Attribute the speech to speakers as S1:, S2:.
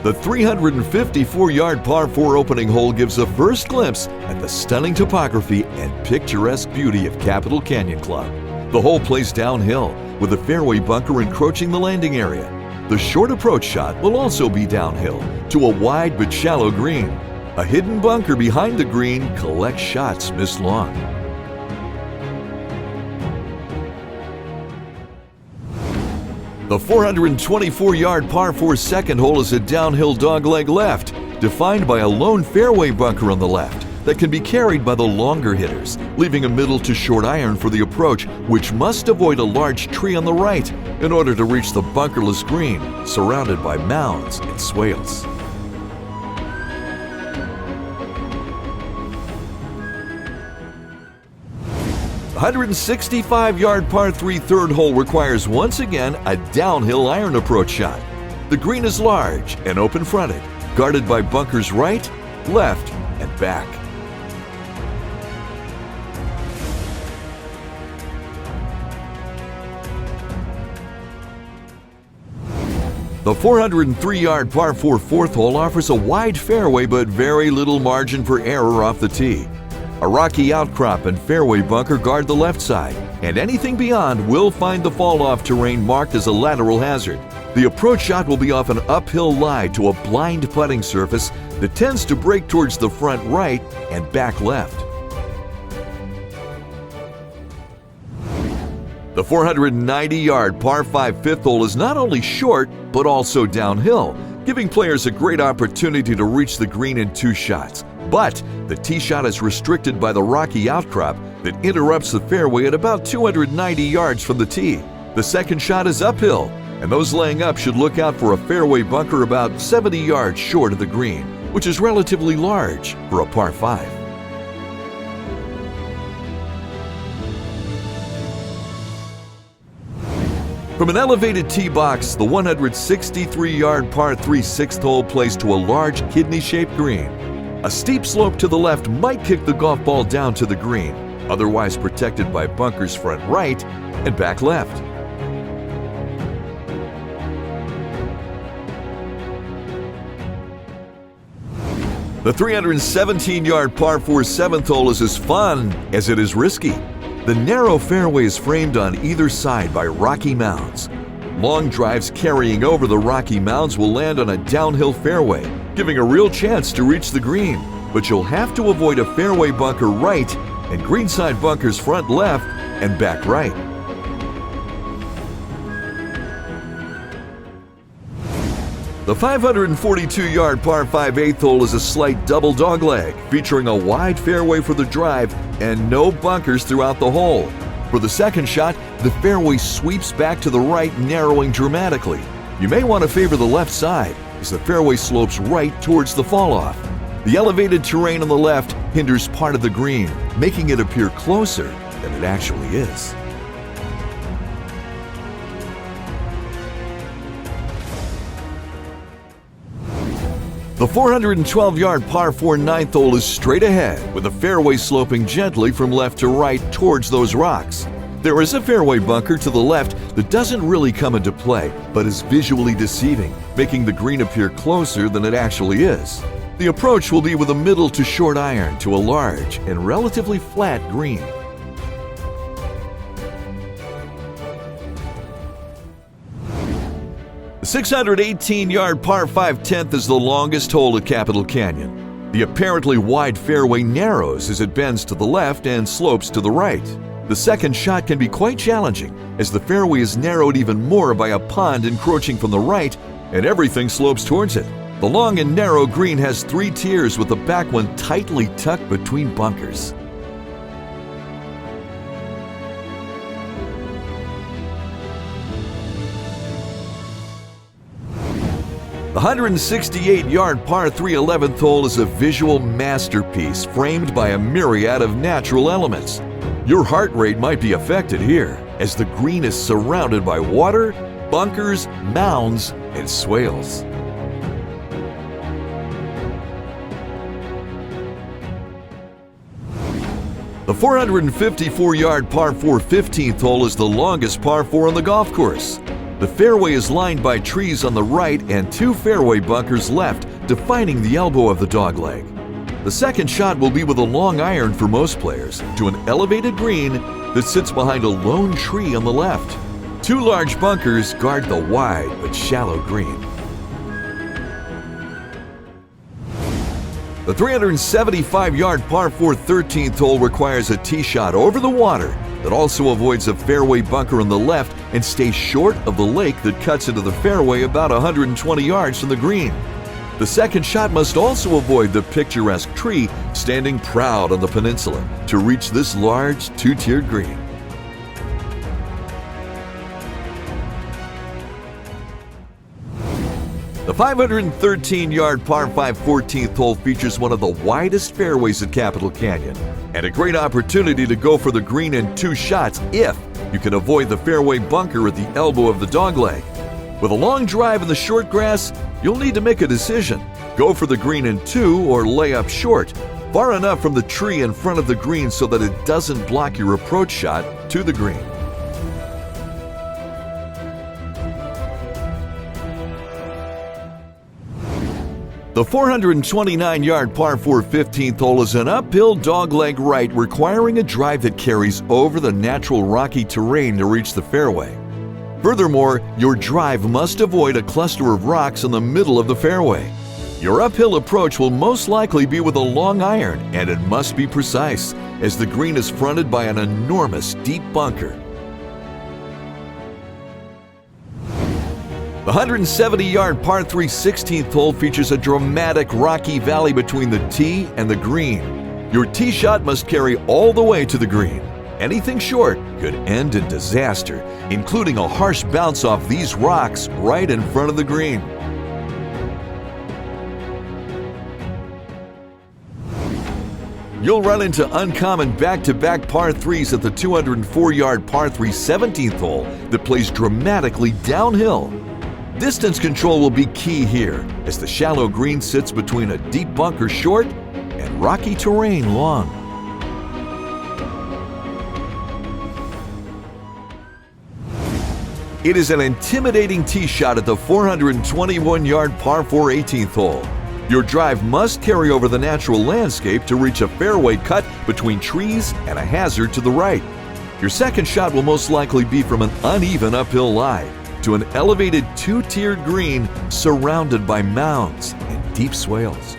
S1: The 354-yard par 4 opening hole gives a first glimpse at the stunning topography and picturesque beauty of Capitol Canyon Club. The hole plays downhill, with a fairway bunker encroaching the landing area. The short approach shot will also be downhill to a wide but shallow green. A hidden bunker behind the green collects shots missed long. The 424-yard par 4 second hole is a downhill dogleg left, defined by a lone fairway bunker on the left that can be carried by the longer hitters, leaving a middle to short iron for the approach, which must avoid a large tree on the right in order to reach the bunkerless green, surrounded by mounds and swales. The 165-yard par 3 third hole requires once again a downhill iron approach shot. The green is large and open-fronted, guarded by bunkers right, left, and back. The 403-yard par 4 fourth hole offers a wide fairway but very little margin for error off the tee. A rocky outcrop and fairway bunker guard the left side, and anything beyond will find the fall-off terrain marked as a lateral hazard. The approach shot will be off an uphill lie to a blind putting surface that tends to break towards the front right and back left. The 490-yard par 5 fifth hole is not only short, but also downhill, giving players a great opportunity to reach the green in 2 shots. But the tee shot is restricted by the rocky outcrop that interrupts the fairway at about 290 yards from the tee. The second shot is uphill, and those laying up should look out for a fairway bunker about 70 yards short of the green, which is relatively large for a par 5. From an elevated tee box, the 163-yard par 3 sixth hole plays to a large kidney-shaped green. A steep slope to the left might kick the golf ball down to the green, otherwise protected by bunkers front right and back left. The 317-yard par 4 seventh hole is as fun as it is risky. The narrow fairway is framed on either side by rocky mounds. Long drives carrying over the rocky mounds will land on a downhill fairway, giving a real chance to reach the green, but you'll have to avoid a fairway bunker right and greenside bunkers front left and back right. The 542-yard par 5 eighth hole is a slight double dogleg, featuring a wide fairway for the drive and no bunkers throughout the hole. For the second shot, the fairway sweeps back to the right, narrowing dramatically. You may want to favor the left side, as the fairway slopes right towards the fall-off. The elevated terrain on the left hinders part of the green, making it appear closer than it actually is. The 412-yard par 4 ninth hole is straight ahead, with the fairway sloping gently from left to right towards those rocks. There is a fairway bunker to the left that doesn't really come into play, but is visually deceiving, making the green appear closer than it actually is. The approach will be with a middle to short iron to a large and relatively flat green. The 618-yard par 5 10th is the longest hole at Capitol Canyon. The apparently wide fairway narrows as it bends to the left and slopes to the right. The second shot can be quite challenging, as the fairway is narrowed even more by a pond encroaching from the right, and everything slopes towards it. The long and narrow green has 3 tiers, with the back one tightly tucked between bunkers. The 168-yard par 3 11th hole is a visual masterpiece framed by a myriad of natural elements. Your heart rate might be affected here, as the green is surrounded by water, bunkers, mounds, and swales. The 454-yard par 4 15th hole is the longest par 4 on the golf course. The fairway is lined by trees on the right and 2 fairway bunkers left, defining the elbow of the dogleg. The second shot will be with a long iron for most players to an elevated green that sits behind a lone tree on the left. 2 large bunkers guard the wide but shallow green. The 375-yard par 4 13th hole requires a tee shot over the water that also avoids a fairway bunker on the left and stays short of the lake that cuts into the fairway about 120 yards from the green. The second shot must also avoid the picturesque tree standing proud on the peninsula to reach this large 2-tiered green. The 513-yard par 5 14th hole features one of the widest fairways at Capitol Canyon and a great opportunity to go for the green in 2 shots if you can avoid the fairway bunker at the elbow of the dogleg. With a long drive in the short grass, you'll need to make a decision. Go for the green in 2 or lay up short, far enough from the tree in front of the green so that it doesn't block your approach shot to the green. The 429-yard par 4 15th hole is an uphill dogleg right requiring a drive that carries over the natural rocky terrain to reach the fairway. Furthermore, your drive must avoid a cluster of rocks in the middle of the fairway. Your uphill approach will most likely be with a long iron, and it must be precise, as the green is fronted by an enormous deep bunker. The 170-yard par 3 16th hole features a dramatic rocky valley between the tee and the green. Your tee shot must carry all the way to the green. Anything short could end in disaster, including a harsh bounce off these rocks right in front of the green. You'll run into uncommon back-to-back par 3s at the 204-yard par 3 17th hole that plays dramatically downhill. Distance control will be key here, as the shallow green sits between a deep bunker short and rocky terrain long. It is an intimidating tee shot at the 421-yard par 4 18th hole. Your drive must carry over the natural landscape to reach a fairway cut between trees and a hazard to the right. Your second shot will most likely be from an uneven uphill lie to an elevated 2-tiered green surrounded by mounds and deep swales.